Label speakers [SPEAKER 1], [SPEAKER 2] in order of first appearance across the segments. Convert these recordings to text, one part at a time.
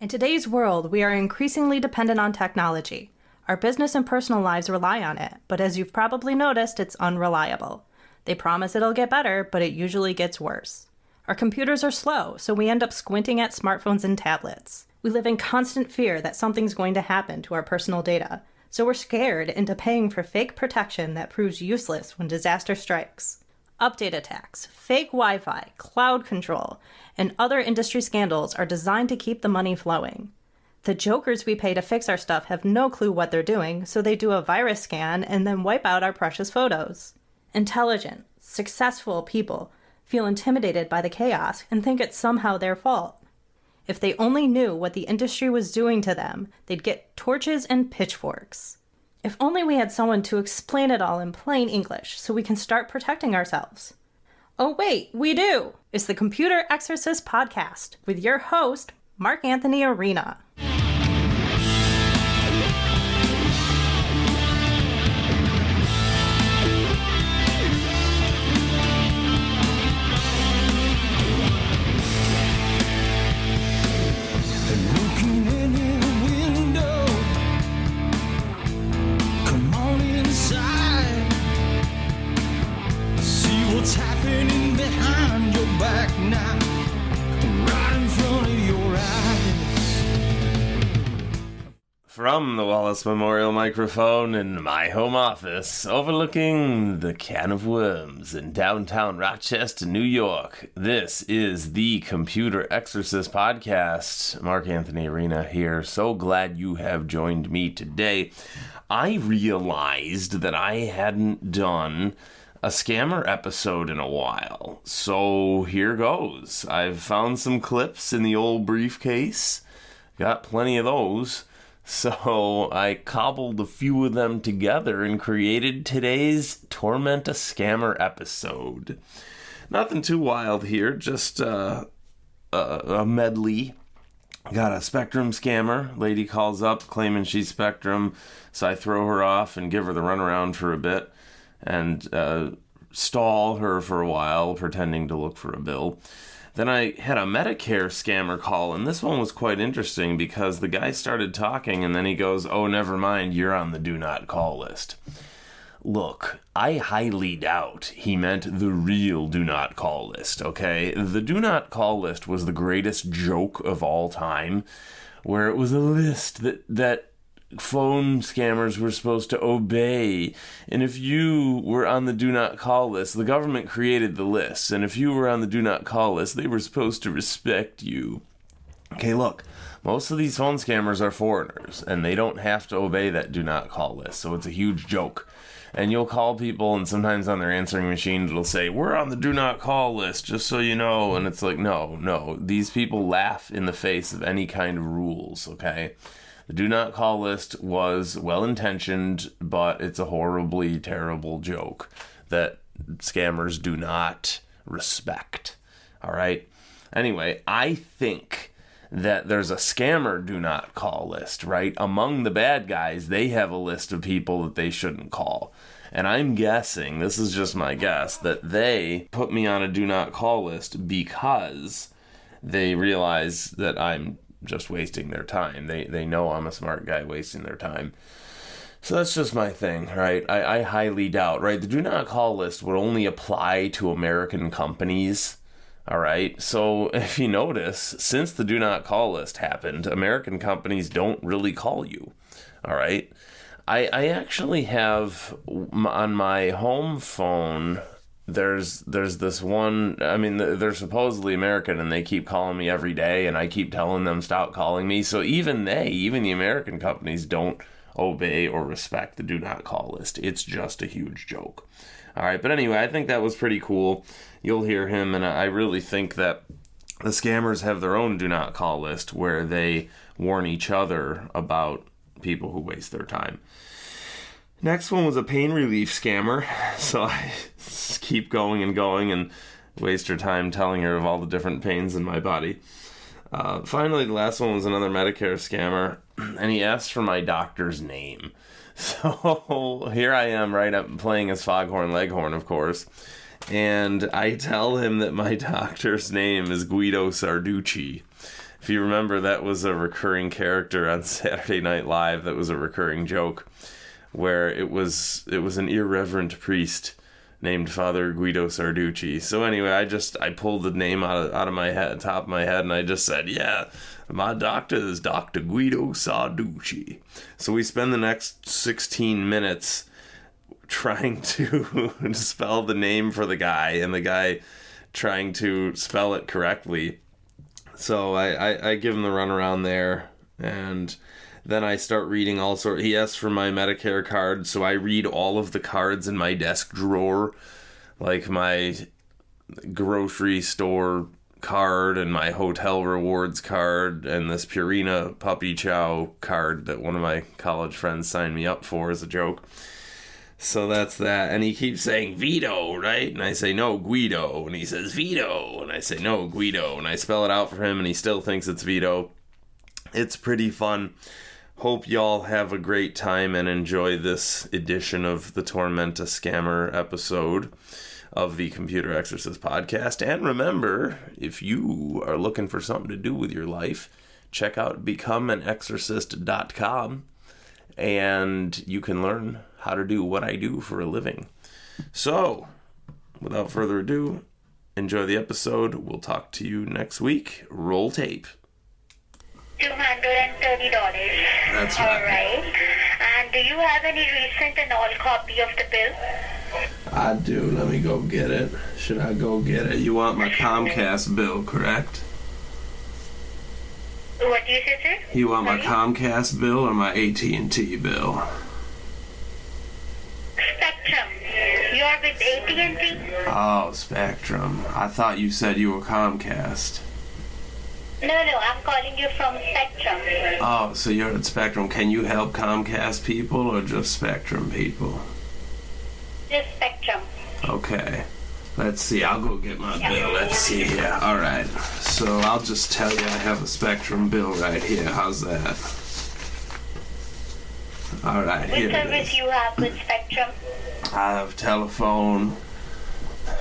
[SPEAKER 1] In today's world, we are increasingly dependent on technology. Our business and personal lives rely on it, but as you've probably noticed, it's unreliable. They promise it'll get better, but it usually gets worse. Our computers are slow, so we end up squinting at smartphones and tablets. We live in constant fear that something's going to happen to our personal data, so we're scared into paying for fake protection that proves useless when disaster strikes. Update attacks, fake Wi-Fi, cloud control, and other industry scandals are designed to keep the money flowing. The jokers we pay to fix our stuff have no clue what they're doing, so they do a virus scan and then wipe out our precious photos. Intelligent, successful people feel intimidated by the chaos and think it's somehow their fault. If they only knew what the industry was doing to them, they'd get torches and pitchforks. If only we had someone to explain it all in plain English so we can start protecting ourselves. Oh wait, we do! It's the Computer Exorcist Podcast with your host, Mark Anthony Arena.
[SPEAKER 2] From the Wallace Memorial microphone in my home office, overlooking the Can of Worms in downtown Rochester, New York, this is the Computer Exorcist Podcast. Mark Anthony Arena here. So glad you have joined me today. I realized that I hadn't done a scammer episode in a while, so here goes. I've found some clips in the old briefcase. Got plenty of those. So I cobbled a few of them together and created today's Torment a Scammer episode. Nothing too wild here, just a medley. Got a Spectrum scammer. Lady calls up claiming she's Spectrum, so I throw her off and give her the runaround for a bit and stall her for a while, pretending to look for a bill. Then I had a Medicare scammer call, and this one was quite interesting because the guy started talking, and then he goes, "Oh, never mind, you're on the do not call list." Look, I highly doubt he meant the real do not call list, okay? The do not call list was the greatest joke of all time, where it was a list that phone scammers were supposed to obey, and if you were on the do not call list, the government created the list, and if you were on the do not call list, they were supposed to respect you. Okay, look, most of these phone scammers are foreigners, and they don't have to obey that do not call list, so it's a huge joke. And you'll call people, and sometimes on their answering machine it'll say, "We're on the do not call list, just so you know," and it's like, no, these people laugh in the face of any kind of rules, okay? The do not call list was well-intentioned, but it's a horribly terrible joke that scammers do not respect. All right? Anyway, I think that there's a scammer do not call list, right? Among the bad guys, they have a list of people that they shouldn't call. And I'm guessing, this is just my guess, that they put me on a do not call list because they realize that I'm just wasting their time. They know I'm a smart guy wasting their time. So that's just my thing, right? I highly doubt, right? The do not call list would only apply to American companies, all right? So if you notice, since the do not call list happened, American companies don't really call you, all right? I actually have on my home phone, there's this one, I mean, they're supposedly American and they keep calling me every day and I keep telling them stop calling me. So even the American companies don't obey or respect the do not call list. It's just a huge joke. All right. But anyway, I think that was pretty cool. You'll hear him. And I really think that the scammers have their own do not call list where they warn each other about people who waste their time. Next one was a pain relief scammer. So I keep going and waste her time telling her of all the different pains in my body. Finally, the last one was another Medicare scammer, and he asked for my doctor's name. So here I am, right? I'm playing as Foghorn Leghorn, of course. And I tell him that my doctor's name is Guido Sarducci. If you remember, that was a recurring character on Saturday Night Live. That was a recurring joke where it was an irreverent priest named Father Guido Sarducci. So anyway, I pulled the name out of my head, top of my head, and I just said, yeah, my doctor is Dr. Guido Sarducci. So we spend the next 16 minutes trying to spell the name for the guy, and the guy trying to spell it correctly. So I give him the runaround there, and then I start reading all sorts. He asks for my Medicare card, so I read all of the cards in my desk drawer, like my grocery store card and my hotel rewards card and this Purina Puppy Chow card that one of my college friends signed me up for as a joke. So that's that. And he keeps saying Vito, right? And I say, no, Guido. And he says Vito. And I say, no, Guido. And I spell it out for him, and he still thinks it's Vito. It's pretty fun. Hope y'all have a great time and enjoy this edition of the Tormenta Scammer episode of the Computer Exorcist podcast. And remember, if you are looking for something to do with your life, check out becomeanexorcist.com, and you can learn how to do what I do for a living. So, without further ado, enjoy the episode. We'll talk to you next week. Roll tape.
[SPEAKER 3] $230.
[SPEAKER 2] That's right.
[SPEAKER 3] All right. And do you have any recent and all copy of the bill?
[SPEAKER 2] I do. Let me go get it. Should I go get it? You want my Comcast bill, correct?
[SPEAKER 3] What do you say, sir?
[SPEAKER 2] You want my
[SPEAKER 3] Sorry?
[SPEAKER 2] Comcast bill or my AT&T bill?
[SPEAKER 3] Spectrum. You're with AT&T?
[SPEAKER 2] Oh, Spectrum. I thought you said you were Comcast.
[SPEAKER 3] No, I'm calling you from Spectrum.
[SPEAKER 2] Oh, so you're at Spectrum. Can you help Comcast people or just Spectrum people?
[SPEAKER 3] Just Spectrum.
[SPEAKER 2] Okay. Let's see. I'll go get my bill. Let's see here. All right. So I'll just tell you I have a Spectrum bill right here. How's that? All right.
[SPEAKER 3] Which
[SPEAKER 2] Here it
[SPEAKER 3] service
[SPEAKER 2] is.
[SPEAKER 3] you have with Spectrum?
[SPEAKER 2] I have telephone.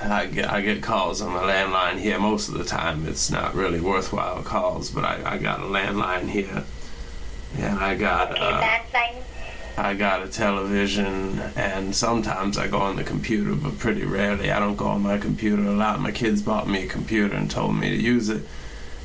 [SPEAKER 2] I get calls on my landline here. Most of the time it's not really worthwhile calls, but I got a landline here. And I got
[SPEAKER 3] Landline.
[SPEAKER 2] I got a television, and sometimes I go on the computer, but pretty rarely. I don't go on my computer a lot. My kids bought me a computer and told me to use it,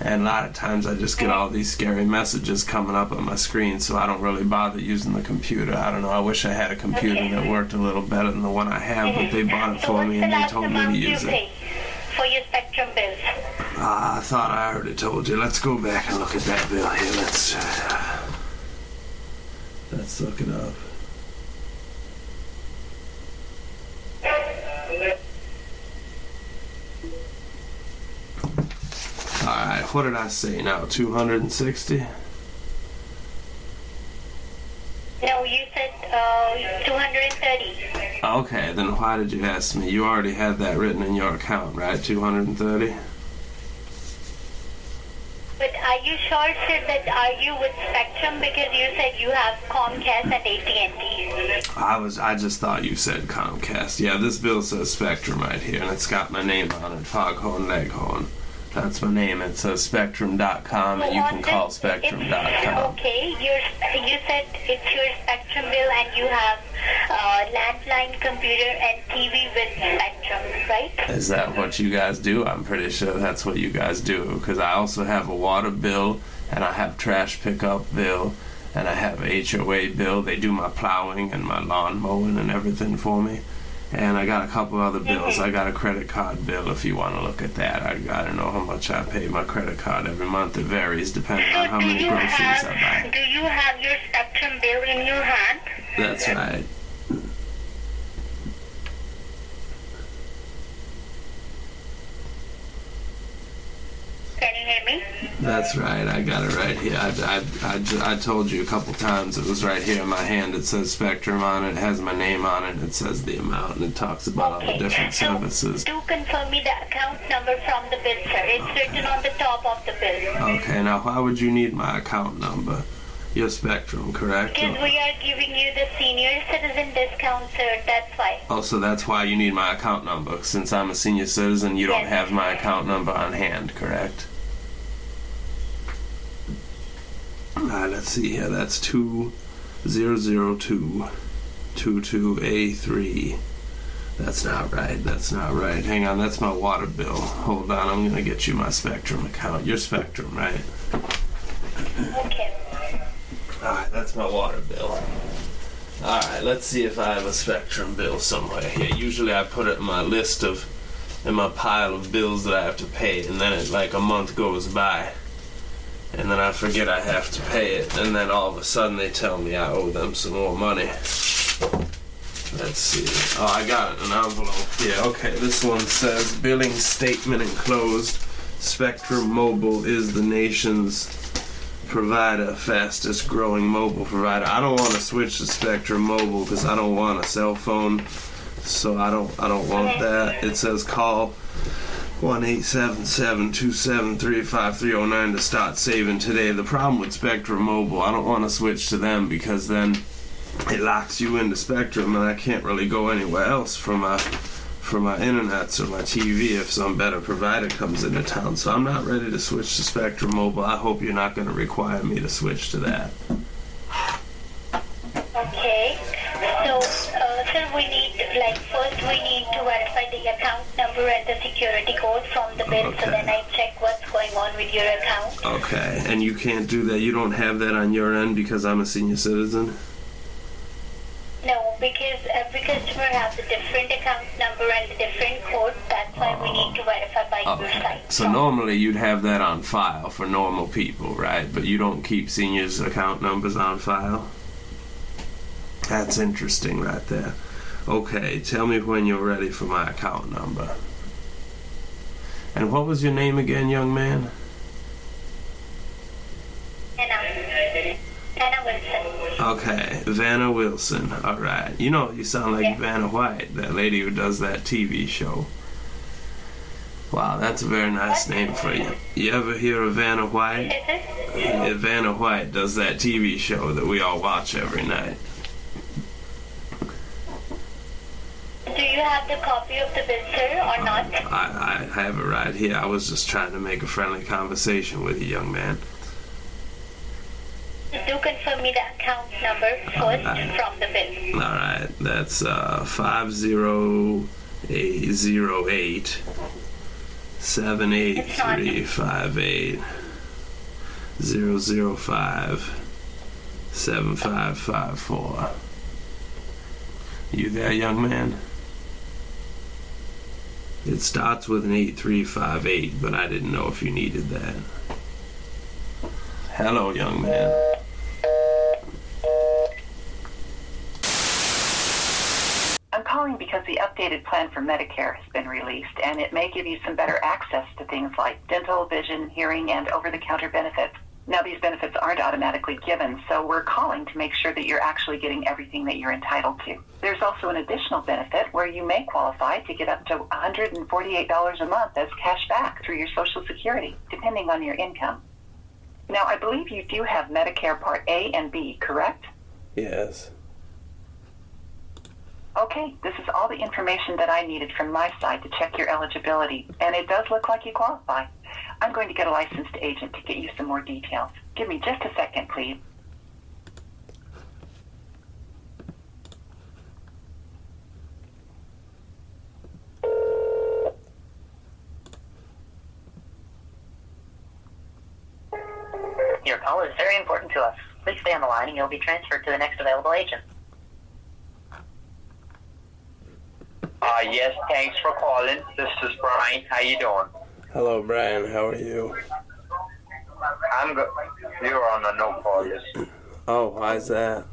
[SPEAKER 2] and a lot of times I just get all these scary messages coming up on my screen, so I don't really bother using the computer. I don't know, I wish I had a computer that worked a little better than the one I have, but they bought it for me and they told me to use it.
[SPEAKER 3] Pay for your Spectrum bills?
[SPEAKER 2] I thought I already told you. Let's go back and look at that bill here. Let's look it up. Alright, what did I say now? 260?
[SPEAKER 3] No, you said 230.
[SPEAKER 2] Okay, then why did you ask me? You already had that written in your account, right? 230?
[SPEAKER 3] But are you sure, sir, that are you with Spectrum? Because you said you have Comcast and AT&T.
[SPEAKER 2] I just thought you said Comcast. Yeah, this bill says Spectrum right here, and it's got my name on it, Foghorn Leghorn. That's my name. It says Spectrum.com, and you can call Spectrum.com.
[SPEAKER 3] Okay, you said it's your Spectrum bill, and you have landline, computer, and TV with Spectrum, right?
[SPEAKER 2] Is that what you guys do? I'm pretty sure that's what you guys do, because I also have a water bill, and I have trash pickup bill, and I have HOA bill. They do my plowing and my lawn mowing and everything for me. And I got a couple other bills. I got a credit card bill if you want to look at that. I don't know how much I pay my credit card every month. It varies depending on how many groceries I buy.
[SPEAKER 3] Do you have your Spectrum bill in your hand?
[SPEAKER 2] That's right.
[SPEAKER 3] Can you hear me?
[SPEAKER 2] That's right. I got it right here. I told you a couple times it was right here in my hand. It says Spectrum on it. It has my name on it. It says the amount, and it talks about all the different services.
[SPEAKER 3] Do confirm me the account number from the bill, sir. It's written on the top of the bill.
[SPEAKER 2] Okay, now why would you need my account number? Your Spectrum, correct?
[SPEAKER 3] Because we are giving you the senior citizen discount, sir. That's why.
[SPEAKER 2] Oh, so that's why you need my account number. Since I'm a senior citizen, you don't
[SPEAKER 3] Yes.
[SPEAKER 2] have my account number on hand, correct? Alright, let's see here. That's 200222A3. That's not right. Hang on, that's my water bill. Hold on, I'm gonna get you my Spectrum account. Your Spectrum, right?
[SPEAKER 3] Okay.
[SPEAKER 2] Alright, that's my water bill. Alright, let's see if I have a Spectrum bill somewhere here. Usually I put it in my in my pile of bills that I have to pay, and then like a month goes by, and then I forget I have to pay it, and then all of a sudden they tell me I owe them some more money. Let's see. Oh, I got an envelope here. Okay, this one says billing statement enclosed. Spectrum Mobile is the nation's provider, fastest growing mobile provider. I don't want to switch to Spectrum Mobile because I don't want a cell phone, so I don't want that. It says call 1-877-273-5309 to start saving today. The problem with Spectrum Mobile, I don't want to switch to them because then it locks you into Spectrum and I can't really go anywhere else for my internet or my TV if some better provider comes into town. So I'm not ready to switch to Spectrum Mobile. I hope you're not going to require me to switch to that.
[SPEAKER 3] Okay. So, sir, first we need to verify the account number and the security code from the bill, so then I check what's going on with your account.
[SPEAKER 2] Okay. And you can't do that? You don't have that on your end because I'm a senior citizen?
[SPEAKER 3] No, because every customer has a different account number and a different code. That's why we need to verify by your side.
[SPEAKER 2] So normally you'd have that on file for normal people, right? But you don't keep seniors' account numbers on file? That's interesting right there. Okay, tell me when you're ready for my account number. And what was your name again, young man?
[SPEAKER 3] Anna Wilson.
[SPEAKER 2] Okay, Vanna Wilson. All right. You know, you sound like Vanna White, that lady who does that TV show. Wow, that's a very nice name for you. You ever hear of Vanna White? Yeah, Vanna White does that TV show that we all watch every night.
[SPEAKER 3] Do you have the copy of the bill, sir, or not?
[SPEAKER 2] I have it right here. I was just trying to make a friendly conversation with you, young man.
[SPEAKER 3] Do confirm me the account number first from the bill.
[SPEAKER 2] All right, that's 5008 78358 005 7554. You there, young man? It starts with an 8358, but I didn't know if you needed that. Hello, young man.
[SPEAKER 4] I'm calling because the updated plan for Medicare has been released, and it may give you some better access to things like dental, vision, hearing, and over-the-counter benefits. Now, these benefits aren't automatically given, so we're calling to make sure that you're actually getting everything that you're entitled to. There's also an additional benefit where you may qualify to get up to $148 a month as cash back through your Social Security, depending on your income. Now, I believe you do have Medicare Part A and B, correct?
[SPEAKER 2] Yes.
[SPEAKER 4] Okay, this is all the information that I needed from my side to check your eligibility, and it does look like you qualify. I'm going to get a licensed agent to get you some more details. Give me just a second, please.
[SPEAKER 5] Your call is very important to us. Please stay on the line and you'll be transferred to the next available agent.
[SPEAKER 6] Yes, thanks for calling. This is Brian. How you doing?
[SPEAKER 2] Hello, Brian. How are you?
[SPEAKER 6] I'm good. You're on the no-call list.
[SPEAKER 2] Oh, why's that?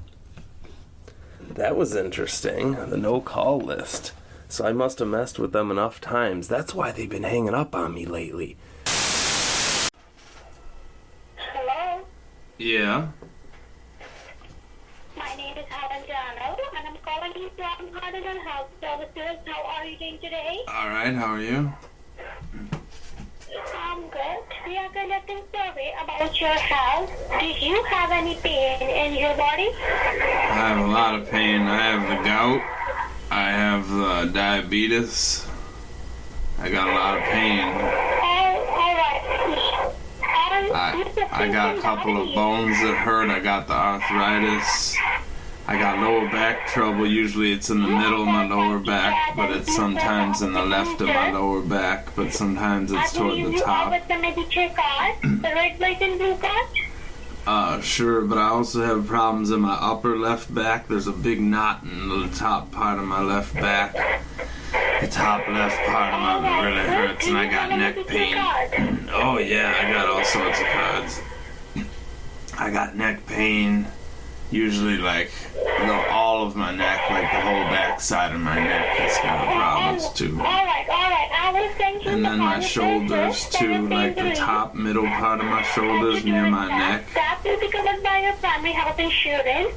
[SPEAKER 2] That was interesting. The no-call list. So I must have messed with them enough times. That's why they've been hanging up on me lately.
[SPEAKER 3] Hello?
[SPEAKER 2] Yeah?
[SPEAKER 3] My name is Adriano, and I'm calling you from Cardinal Health Services. How are you doing today?
[SPEAKER 2] All right, how are you?
[SPEAKER 3] I'm good. We are conducting survey about your health. Do you have any pain in your body?
[SPEAKER 2] I have a lot of pain. I have the gout. I have diabetes. I got a lot of pain.
[SPEAKER 3] All right.
[SPEAKER 2] I got a couple of bones that hurt. I got the arthritis. I got lower back trouble. Usually it's in the middle of my lower back, but it's sometimes in the left of my lower back, but sometimes it's toward the top.
[SPEAKER 3] The Medicare card, the red, white, and blue card?
[SPEAKER 2] Sure, but I also have problems in my upper left back. There's a big knot in the top part of my left back. The top left part of my really hurts, and I got neck pain. Oh yeah, I got all sorts of cards. I got neck pain. Usually, like, all of my neck, like the whole back side of my neck has got problems, too.
[SPEAKER 3] Alright. I will send you
[SPEAKER 2] And then my shoulders, too, like the top, middle part of my shoulders near my neck.
[SPEAKER 3] That will be covered by your primary health insurance.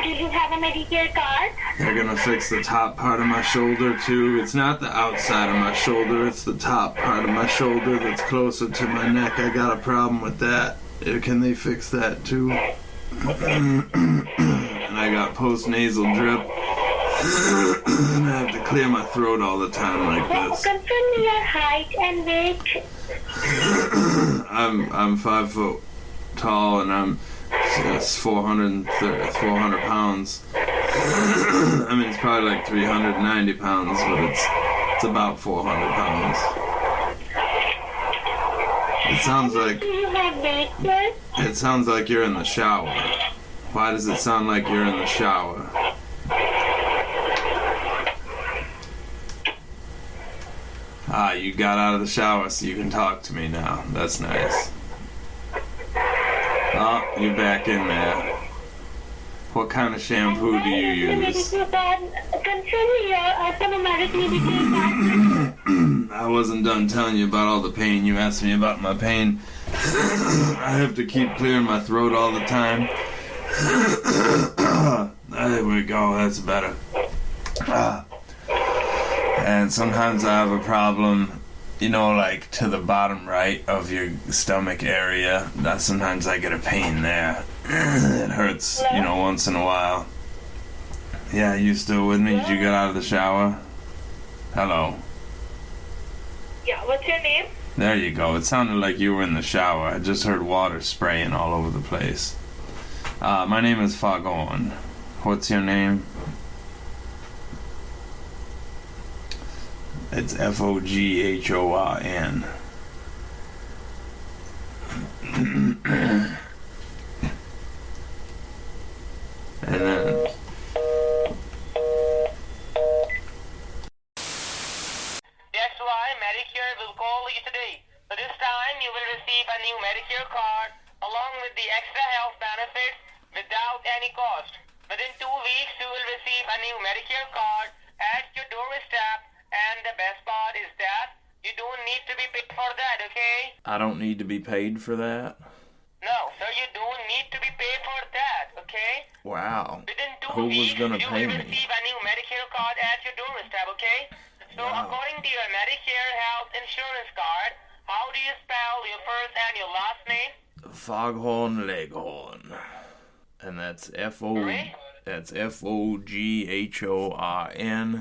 [SPEAKER 3] Do you have a Medicare card?
[SPEAKER 2] They're gonna fix the top part of my shoulder, too. It's not the outside of my shoulder, it's the top part of my shoulder that's closer to my neck. I got a problem with that. Can they fix that, too? And I got post-nasal drip. And I have to clear my throat all the time like this.
[SPEAKER 3] Confirm your height and weight.
[SPEAKER 2] I'm 5 foot tall and I'm 400 pounds. I mean, it's probably like 390 pounds, but it's about 400 pounds. It sounds like...
[SPEAKER 3] Do you have weight, sir?
[SPEAKER 2] It sounds like you're in the shower. Why does it sound like you're in the shower? Ah, you got out of the shower so you can talk to me now. That's nice. Oh, you're back in there. What kind of shampoo do you use? I wasn't done telling you about all the pain. You asked me about my pain. I have to keep clearing my throat all the time. There we go, that's better. And sometimes I have a problem, like to the bottom right of your stomach area. Sometimes I get a pain there. It hurts, once in a while. Yeah, you still with me? Did you get out of the shower? Hello.
[SPEAKER 3] Yeah, what's your name?
[SPEAKER 2] There you go. It sounded like you were in the shower. I just heard water spraying all over the place. My name is Foghorn. What's your name? It's Foghorn. And then...
[SPEAKER 5] That's why Medicare will call you today. So this time you will receive a new Medicare card along with the extra health benefits without any cost. Within 2 weeks you will receive a new Medicare card at your doorstep, and the best part is that you don't need to be paid for that, okay?
[SPEAKER 2] I don't need to be paid for that?
[SPEAKER 5] No, so you don't need to be paid for that, okay?
[SPEAKER 2] Wow.
[SPEAKER 5] Within 2
[SPEAKER 2] Who was
[SPEAKER 5] weeks
[SPEAKER 2] gonna
[SPEAKER 5] you
[SPEAKER 2] pay
[SPEAKER 5] will
[SPEAKER 2] me?
[SPEAKER 5] receive a new Medicare card at your doorstep, okay? So
[SPEAKER 2] Wow.
[SPEAKER 5] according to your Medicare health insurance card, how do you spell your first and your last name?
[SPEAKER 2] Foghorn Leghorn. And that's
[SPEAKER 5] Sorry?
[SPEAKER 2] That's Foghorn Leghorn.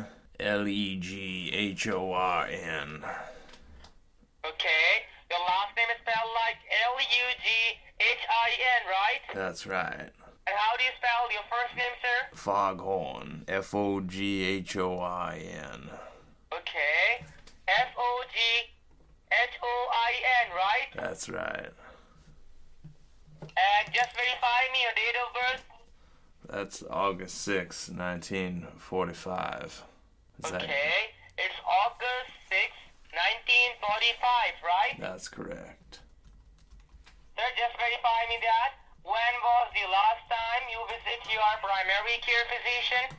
[SPEAKER 5] Okay. Your last name is spelled like Lughin, right?
[SPEAKER 2] That's right.
[SPEAKER 5] And how do you spell your first name, sir?
[SPEAKER 2] Foghorn. Foghorn.
[SPEAKER 5] Okay. Foghorn, right?
[SPEAKER 2] That's right.
[SPEAKER 5] And just verify me your date of birth.
[SPEAKER 2] That's August 6, 1945.
[SPEAKER 5] Okay. It's August 6th, 1945, right?
[SPEAKER 2] That's correct.
[SPEAKER 5] Sir, just verify me that. When was the last time you visit your primary care physician?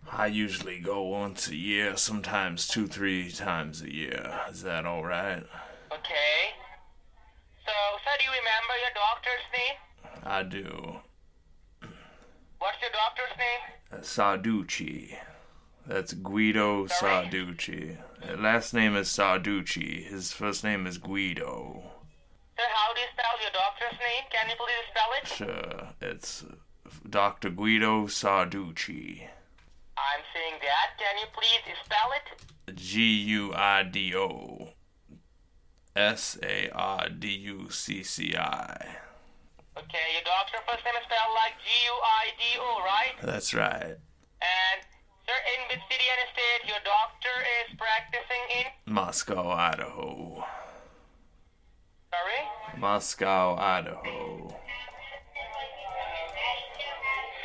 [SPEAKER 2] I usually go once a year, sometimes 2-3 times a year. Is that all right?
[SPEAKER 5] Okay. So, sir, do you remember your doctor's name?
[SPEAKER 2] I do.
[SPEAKER 5] What's your doctor's name?
[SPEAKER 2] Sarducci. That's Guido
[SPEAKER 5] Sorry?
[SPEAKER 2] Sarducci. Last name is Sarducci. His first name is Guido.
[SPEAKER 5] Sir, how do you spell your doctor's name? Can you please spell it?
[SPEAKER 2] Sure. It's Dr. Guido Sarducci.
[SPEAKER 5] I'm saying that. Can you please spell it?
[SPEAKER 2] Guido. Sarducci.
[SPEAKER 5] Okay, your doctor first name is spelled like Guido, right?
[SPEAKER 2] That's right.
[SPEAKER 5] And, sir, in which city and state your doctor is practicing in?
[SPEAKER 2] Moscow, Idaho.
[SPEAKER 5] Sorry?
[SPEAKER 2] Moscow, Idaho.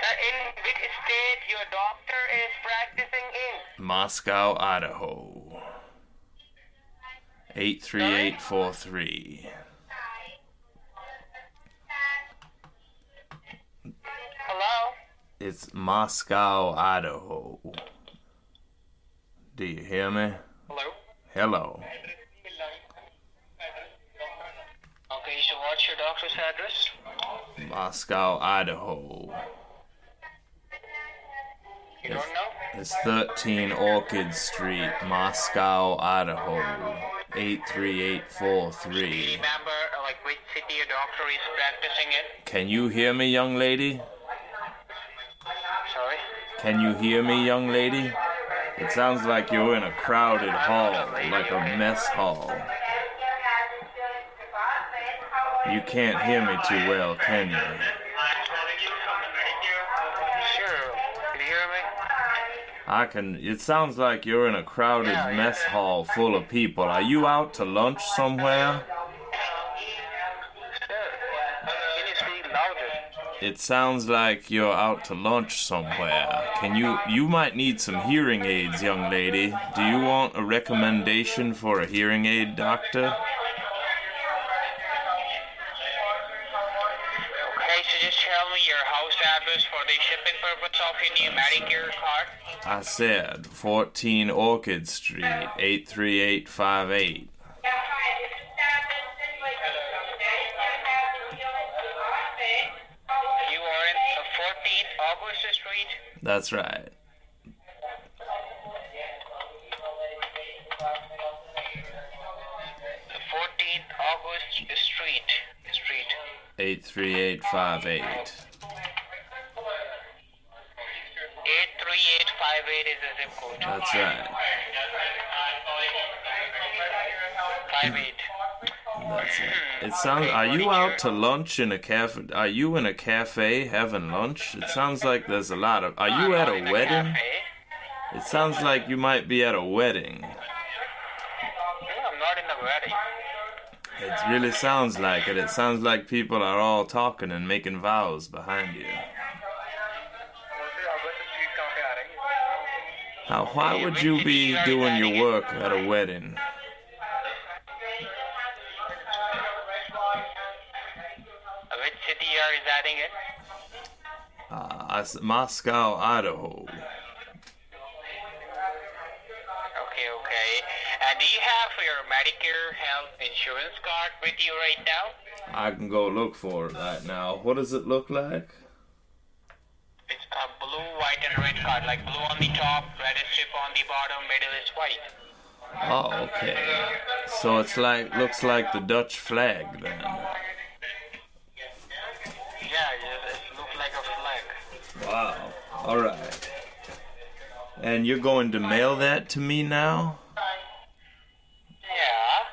[SPEAKER 5] Sir, in which state your doctor is practicing in?
[SPEAKER 2] Moscow, Idaho. 83843.
[SPEAKER 5] Hello?
[SPEAKER 2] It's Moscow, Idaho. Do you hear me?
[SPEAKER 5] Hello?
[SPEAKER 2] Hello.
[SPEAKER 5] Okay, so what's your doctor's address?
[SPEAKER 2] Moscow, Idaho.
[SPEAKER 5] You don't know?
[SPEAKER 2] It's 13 Orchid Street, Moscow, Idaho. 83843.
[SPEAKER 5] Do you remember, like, which city your doctor is practicing in?
[SPEAKER 2] Can you hear me, young lady?
[SPEAKER 5] Sorry?
[SPEAKER 2] Can you hear me, young lady? It sounds like you're in a crowded hall, like a mess hall. You can't hear me too well, can you?
[SPEAKER 5] Sure. Can you hear me?
[SPEAKER 2] I can. It sounds like you're in a crowded mess hall full of people. Are you out to lunch somewhere?
[SPEAKER 5] Sir, can you speak louder?
[SPEAKER 2] It sounds like you're out to lunch somewhere. You might need some hearing aids, young lady. Do you want a recommendation for a hearing aid doctor?
[SPEAKER 5] Okay, so just tell me your house address for the shipping purpose of your new Medicare card.
[SPEAKER 2] I said 14 Orchid Street, 83858.
[SPEAKER 5] You are in 14th August Street.
[SPEAKER 2] That's right.
[SPEAKER 5] The 14th August Street.
[SPEAKER 2] 83858.
[SPEAKER 5] 83858 is the zip code.
[SPEAKER 2] That's right.
[SPEAKER 5] 58.
[SPEAKER 2] That's it. It sounds. Are you out to lunch in a cafe? Are you in a cafe having lunch? It sounds like there's a lot of. Are you at a wedding? It sounds like you might be at a wedding.
[SPEAKER 5] No, I'm not in a wedding.
[SPEAKER 2] It really sounds like it. It sounds like people are all talking and making vows behind you. Now, why would you be doing your work at a wedding?
[SPEAKER 5] Which city you are residing in?
[SPEAKER 2] Moscow, Idaho.
[SPEAKER 5] Okay. And do you have your Medicare health insurance card with you right now?
[SPEAKER 2] I can go look for it right now. What does it look like?
[SPEAKER 5] It's a blue, white, and red card. Like blue on the top, red strip on the bottom, middle is white.
[SPEAKER 2] Oh, okay. So it's like, looks like the Dutch flag then.
[SPEAKER 5] Yeah, it looks like a flag.
[SPEAKER 2] Wow. All right. And you're going to mail that to me now?
[SPEAKER 5] Yeah.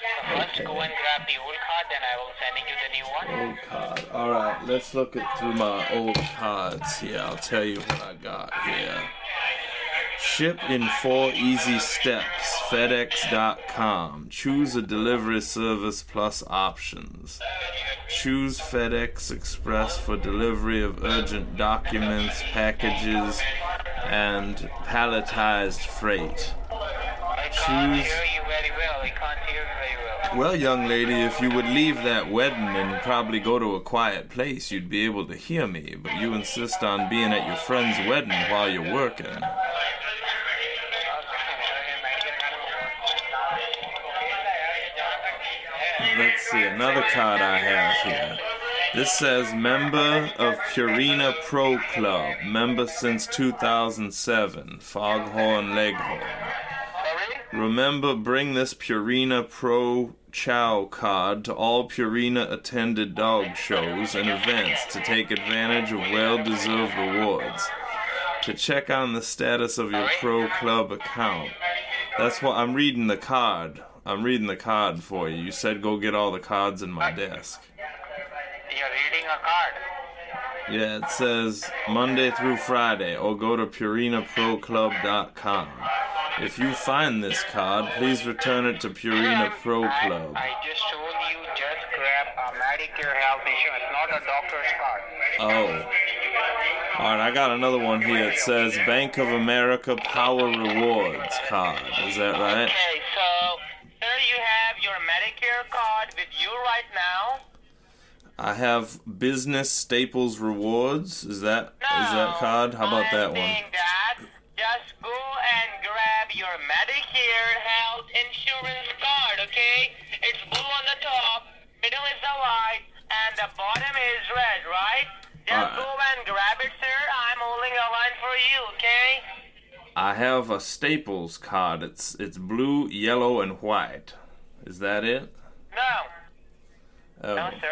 [SPEAKER 5] So first go and grab the old card, then I will send you the new one.
[SPEAKER 2] Old card. All right. Let's look through my old cards here. I'll tell you what I got here. Ship in 4 easy steps. FedEx.com. Choose a delivery service plus options. Choose FedEx Express for delivery of urgent documents, packages, and palletized freight.
[SPEAKER 5] I can't hear you very well.
[SPEAKER 2] Well, young lady, if you would leave that wedding and probably go to a quiet place, you'd be able to hear me, but you insist on being at your friend's wedding while you're working. Let's see, another card I have here. This says member of Purina Pro Club, member since 2007, Foghorn Leghorn. Remember, bring this Purina Pro Chow card to all Purina-attended dog shows and events to take advantage of well-deserved rewards. To check on the status of your Pro Club account. That's what I'm reading the card. I'm reading the card for you. You said go get all the cards in my desk.
[SPEAKER 5] You're reading a card.
[SPEAKER 2] Yeah, it says Monday through Friday, or go to PurinaProClub.com. If you find this card, please return it to Purina Pro Club.
[SPEAKER 5] I just told you just grab a Medicare health insurance, not a doctor's card.
[SPEAKER 2] Oh. Alright, I got another one here. It says Bank of America Power Rewards card. Is that right?
[SPEAKER 5] Okay, so, sir, you have your Medicare card with you right now.
[SPEAKER 2] I have Business Staples Rewards. Is that card? How about that one?
[SPEAKER 5] That, just go and grab your Medicare health insurance card, okay? It's blue on the top, middle is the white, and the bottom is red, right? Just go and grab it, sir. I'm holding a line for you, okay?
[SPEAKER 2] I have a Staples card. It's blue, yellow, and white. Is that it?
[SPEAKER 5] No.
[SPEAKER 2] Oh.
[SPEAKER 5] No, sir.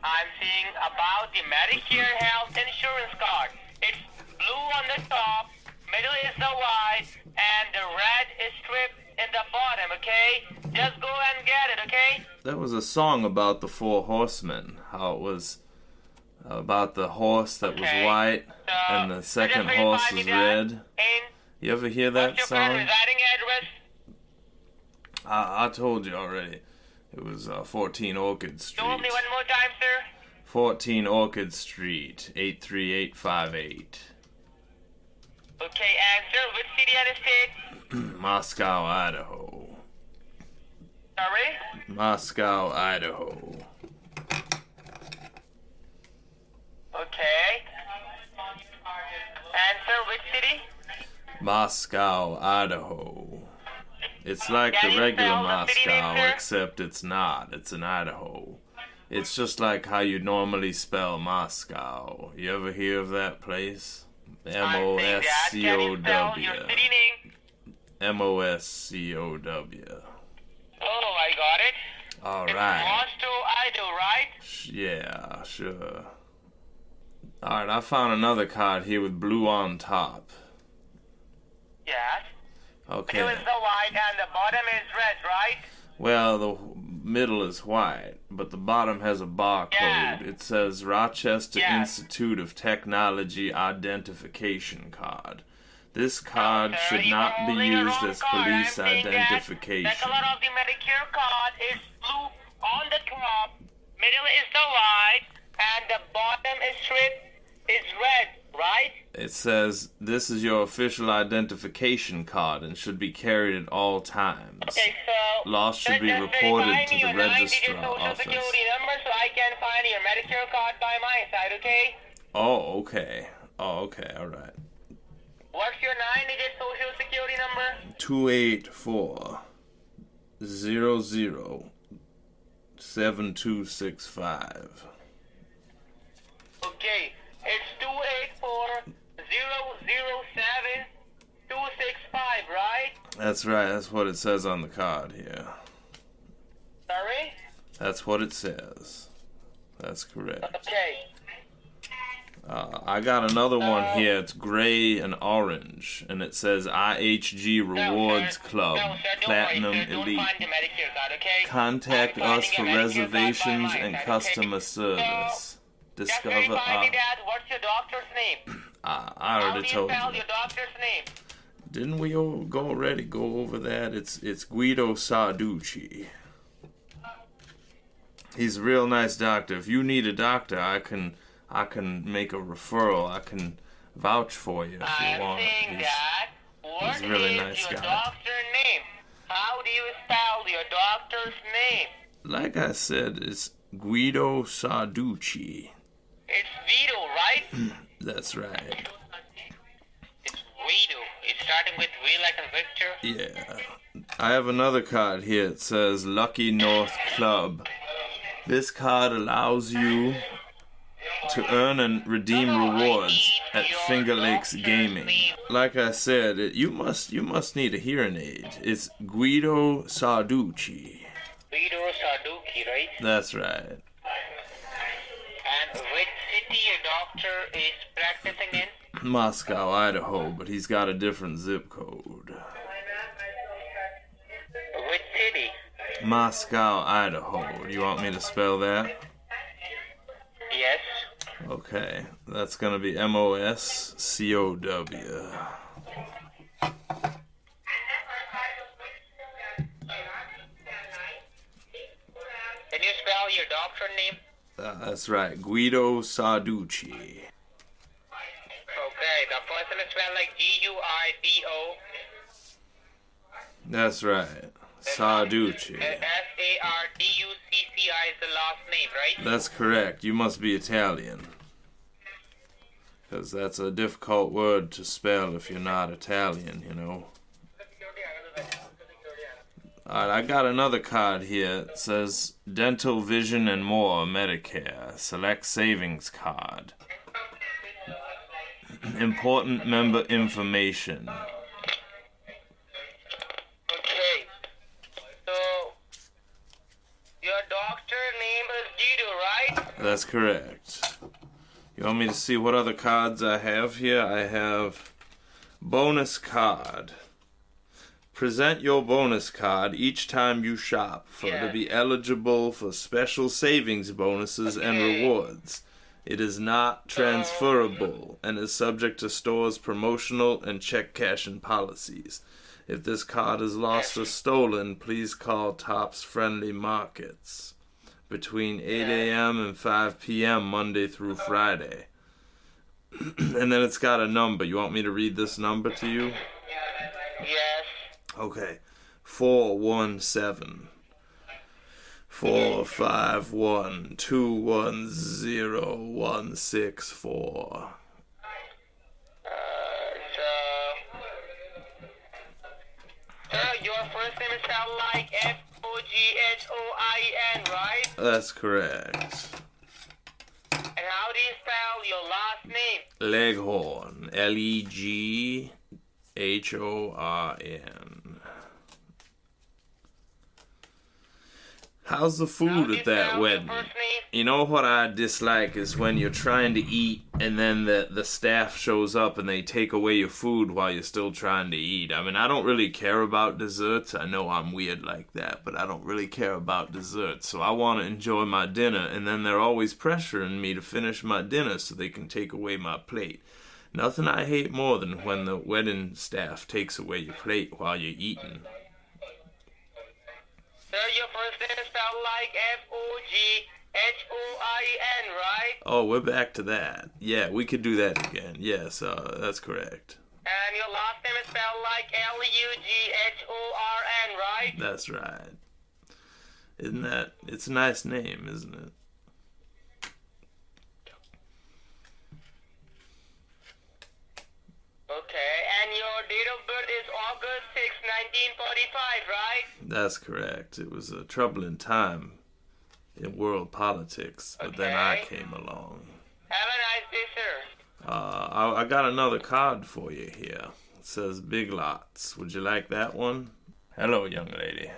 [SPEAKER 5] I'm seeing about the Medicare health insurance card. It's blue on the top, middle is the white, and the red is stripped in the bottom, okay? Just go and get it, okay?
[SPEAKER 2] That was a song about the Four Horsemen. How it was about the horse that was white and the second horse was red. You ever hear that
[SPEAKER 5] What's your current
[SPEAKER 2] song?
[SPEAKER 5] residing address?
[SPEAKER 2] I told you already. It was 14 Orchid Street.
[SPEAKER 5] Told me one more time, sir.
[SPEAKER 2] 14 Orchid Street, 83858.
[SPEAKER 5] Okay, and sir, which city and state?
[SPEAKER 2] Moscow, Idaho.
[SPEAKER 5] Sorry?
[SPEAKER 2] Moscow, Idaho.
[SPEAKER 5] Okay. And sir, which city?
[SPEAKER 2] Moscow, Idaho. It's like
[SPEAKER 5] Can
[SPEAKER 2] the
[SPEAKER 5] you
[SPEAKER 2] regular
[SPEAKER 5] spell the city name,
[SPEAKER 2] Moscow,
[SPEAKER 5] sir?
[SPEAKER 2] except it's not. It's in Idaho. It's just like how you normally spell Moscow. You ever hear of that place? M-O-S-C-O-W. M-O-S-C-O-W.
[SPEAKER 5] Oh, I got it.
[SPEAKER 2] All
[SPEAKER 5] It's
[SPEAKER 2] right.
[SPEAKER 5] Moscow, Idaho, right?
[SPEAKER 2] Yeah, sure. All right, I found another card here with blue on top.
[SPEAKER 5] Yes.
[SPEAKER 2] Okay.
[SPEAKER 5] Middle is the white and the bottom is red, right?
[SPEAKER 2] Well, the middle is white, but the bottom has a barcode.
[SPEAKER 5] Yeah.
[SPEAKER 2] It says Rochester
[SPEAKER 5] Yeah.
[SPEAKER 2] Institute of Technology Identification Card. This card
[SPEAKER 5] Sir,
[SPEAKER 2] should
[SPEAKER 5] you
[SPEAKER 2] not
[SPEAKER 5] are
[SPEAKER 2] be
[SPEAKER 5] holding the
[SPEAKER 2] used
[SPEAKER 5] wrong
[SPEAKER 2] as
[SPEAKER 5] card.
[SPEAKER 2] police
[SPEAKER 5] I'm saying that
[SPEAKER 2] identification.
[SPEAKER 5] the color of the Medicare card is blue on the top, middle is the white, and the bottom is stripped is red, right?
[SPEAKER 2] It says this is your official identification card and should be carried at all times.
[SPEAKER 5] Okay, so
[SPEAKER 2] Loss should
[SPEAKER 5] sir,
[SPEAKER 2] be
[SPEAKER 5] just
[SPEAKER 2] reported
[SPEAKER 5] verify
[SPEAKER 2] to
[SPEAKER 5] me
[SPEAKER 2] the
[SPEAKER 5] your 9-digit
[SPEAKER 2] registrar
[SPEAKER 5] social
[SPEAKER 2] office.
[SPEAKER 5] security number so I can find your Medicare card by my side, okay?
[SPEAKER 2] Oh, okay. Oh, okay. All right.
[SPEAKER 5] What's your 9-digit social security number?
[SPEAKER 2] 284-00-7265.
[SPEAKER 5] Okay, it's 284-007-265, right?
[SPEAKER 2] That's right. That's what it says on the card here.
[SPEAKER 5] Sorry?
[SPEAKER 2] That's what it says. That's correct.
[SPEAKER 5] Okay.
[SPEAKER 2] I got another one here. It's gray and orange, and it says IHG Rewards Club
[SPEAKER 5] No, sir, don't
[SPEAKER 2] Platinum
[SPEAKER 5] worry, sir. Don't
[SPEAKER 2] Elite.
[SPEAKER 5] find the Medicare card, okay?
[SPEAKER 2] Contact
[SPEAKER 5] I'm
[SPEAKER 2] us for
[SPEAKER 5] finding a Medicare card by
[SPEAKER 2] reservations
[SPEAKER 5] my
[SPEAKER 2] and
[SPEAKER 5] side,
[SPEAKER 2] customer
[SPEAKER 5] okay?
[SPEAKER 2] service.
[SPEAKER 5] So, just
[SPEAKER 2] Discover
[SPEAKER 5] verify me
[SPEAKER 2] our...
[SPEAKER 5] that. What's your doctor's name?
[SPEAKER 2] I
[SPEAKER 5] How
[SPEAKER 2] already
[SPEAKER 5] do you
[SPEAKER 2] told
[SPEAKER 5] spell
[SPEAKER 2] you.
[SPEAKER 5] your doctor's name?
[SPEAKER 2] Didn't we already go over that? It's Guido Sarducci. He's a real nice doctor. If you need a doctor, I can make a referral. I can vouch for you if you
[SPEAKER 5] I'm
[SPEAKER 2] want.
[SPEAKER 5] saying that. What
[SPEAKER 2] he's a really
[SPEAKER 5] is
[SPEAKER 2] nice
[SPEAKER 5] your
[SPEAKER 2] guy.
[SPEAKER 5] doctor's name? How do you spell your doctor's name?
[SPEAKER 2] Like I said, it's Guido Sarducci.
[SPEAKER 5] It's Guido, right?
[SPEAKER 2] That's right.
[SPEAKER 5] It's Guido. It's starting with V like a Victor.
[SPEAKER 2] Yeah. I have another card here. It says Lucky North Club. This card allows you to earn and redeem rewards at Finger Lakes Gaming. Like I said, you must need a hearing aid. It's Guido Sarducci.
[SPEAKER 5] Guido Sarducci, right?
[SPEAKER 2] That's right.
[SPEAKER 5] And which city your doctor is practicing in?
[SPEAKER 2] Moscow, Idaho, but he's got a different zip code.
[SPEAKER 5] Which city
[SPEAKER 2] Moscow, Idaho. Do you want me to spell that?
[SPEAKER 5] Yes.
[SPEAKER 2] Okay, that's gonna be Moscow.
[SPEAKER 5] Can you spell your doctor name?
[SPEAKER 2] That's right, Guido Sarducci.
[SPEAKER 5] Okay, the first name is spelled like Guido.
[SPEAKER 2] That's right, Sarducci.
[SPEAKER 5] Sarducci is the last name, right?
[SPEAKER 2] That's correct. You must be Italian. Because that's a difficult word to spell if you're not Italian, you know. Alright, I got another card here. It says Dental, Vision, and More, Medicare. Select Savings Card. Important member information.
[SPEAKER 5] Okay. So, your doctor name is Guido, right?
[SPEAKER 2] That's correct. You want me to see what other cards I have here? I have bonus card. Present your bonus card each time you shop to be eligible for special savings bonuses and rewards. It is not transferable and is subject to store's promotional and check cashing policies. If this card is lost or stolen, please call Tops Friendly Markets between 8 a.m. and 5 p.m. Monday through Friday. And then it's got a number. You want me to read this number to you?
[SPEAKER 5] Yes.
[SPEAKER 2] Okay. 417 451 210164.
[SPEAKER 5] Your first name is spelled like Foghoin, right?
[SPEAKER 2] That's correct.
[SPEAKER 5] And how do you spell your last name?
[SPEAKER 2] Leghorn. Leghorn. How's the food at that wedding? You know what I dislike is when you're trying to eat and then the staff shows up and they take away your food while you're still trying to eat. I mean, I don't really care about desserts. I know I'm weird like that, but I don't really care about desserts. So I want to enjoy my dinner, and then they're always pressuring me to finish my dinner so they can take away my plate. Nothing I hate more than when the wedding staff takes away your plate while you're eating.
[SPEAKER 5] Sir, your first name is spelled like Foghoin, right?
[SPEAKER 2] Oh, we're back to that. Yeah, we could do that again. Yes, that's correct.
[SPEAKER 5] And your last name is spelled like Lughorn, right?
[SPEAKER 2] That's right. Isn't that? It's a nice name, isn't it?
[SPEAKER 5] Okay, and your date of birth is August 6, 1945, right?
[SPEAKER 2] That's correct. It was a troubling time in world politics, but then I came along.
[SPEAKER 5] Have a nice day, sir.
[SPEAKER 2] I got another card for you here. It says Big Lots. Would you like that one? Hello, young lady.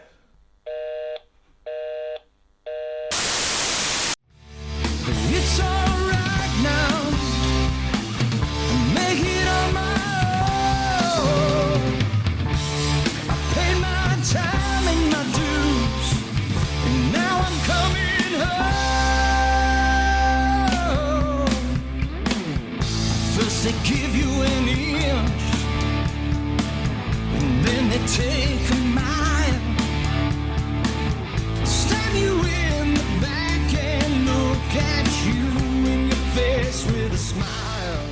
[SPEAKER 7] It's alright now. Make it on my own. I paid my time and my dues, and now I'm coming home. First they give you an inch, and then they take a mile. Stab you in the back and look at you in your face with a smile.